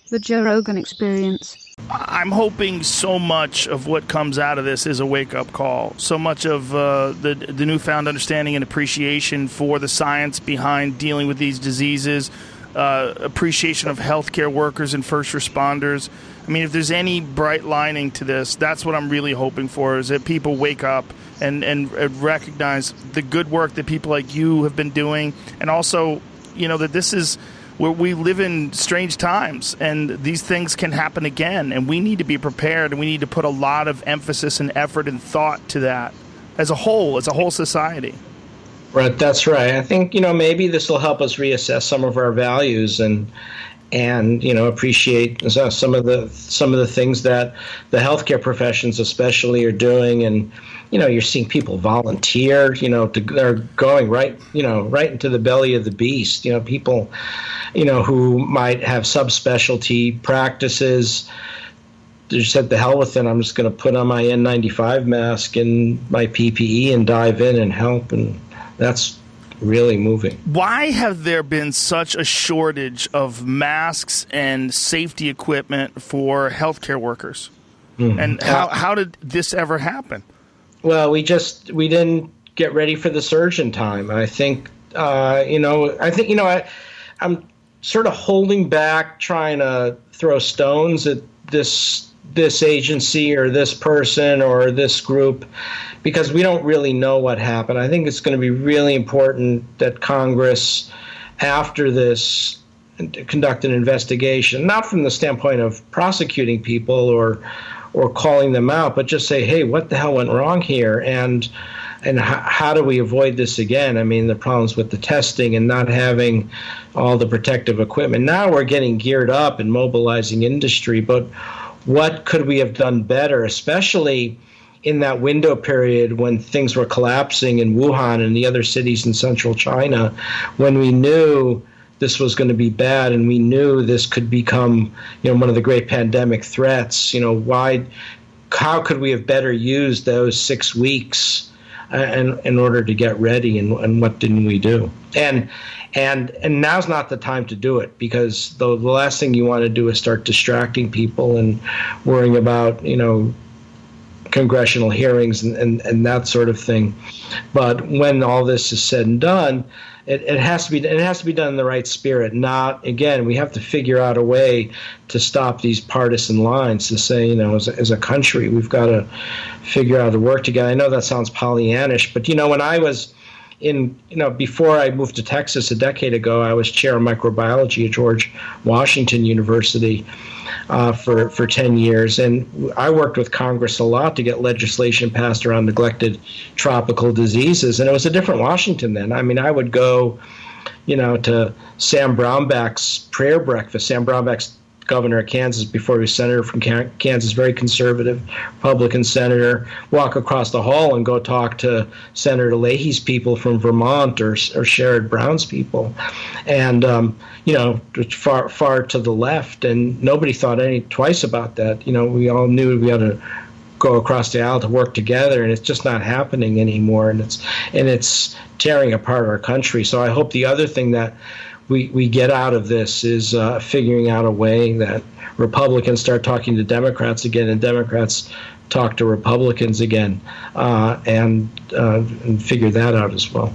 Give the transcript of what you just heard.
The Joe Rogan Experience. I'm hoping so much of what comes out of this is a wake-up call. So much of the newfound understanding and appreciation for the science behind dealing with these diseases, appreciation of healthcare workers and first responders. I mean, if there's any bright lining to this, that's what I'm really hoping for, is that people wake up and recognize the good work that people like you have been doing, and also, that this is where we live in strange times, and these things can happen again, and we need to be prepared, and we need to put a lot of emphasis and effort and thought to that as a whole society. Right, that's right. I think, maybe this will help us reassess some of our values and appreciate some of the things that the healthcare professions especially are doing. And you're seeing people volunteer, they're going right into the belly of the beast. People who might have subspecialty practices, they said, the hell with it, I'm just going to put on my N95 mask and my PPE and dive in and help, and that's really moving. Why have there been such a shortage of masks and safety equipment for healthcare workers? Mm-hmm. And how did this ever happen? Well, we didn't get ready for the surge in time. I think, I'm sort of holding back trying to throw stones at this agency or this person or this group, because we don't really know what happened. I think it's going to be really important that Congress, after this, conduct an investigation, not from the standpoint of prosecuting people or calling them out, but just say, hey, what the hell went wrong here? And how do we avoid this again? I mean, the problems with the testing and not having all the protective equipment. Now we're getting geared up and mobilizing industry, but what could we have done better, especially in that window period when things were collapsing in Wuhan and the other cities in central China, when we knew this was going to be bad and we knew this could become, one of the great pandemic threats? How could we have better used those 6 weeks in order to get ready, and what didn't we do? And now's not the time to do it, because the last thing you want to do is start distracting people and worrying about, congressional hearings and that sort of thing. But when all this is said and done, it has to be done in the right spirit. We have to figure out a way to stop these partisan lines, to say, as a country, we've got to figure out to work together. I know that sounds Pollyannish, but when I was before I moved to Texas a decade ago, I was chair of microbiology at George Washington University for 10 years. And I worked with Congress a lot to get legislation passed around neglected tropical diseases. And it was a different Washington then. I mean, I would go, to Sam Brownback's prayer breakfast. Sam Brownback's governor of Kansas before he was senator from Kansas, very conservative Republican senator, walk across the hall and go talk to Senator Leahy's people from Vermont or Sherrod Brown's people. And, far to the left. And nobody thought twice about that. We all knew we had to go across the aisle to work together, and it's just not happening anymore. And it's tearing apart our country. So I hope the other thing that we get out of this is figuring out a way that Republicans start talking to Democrats again, and Democrats talk to Republicans again, and figure that out as well.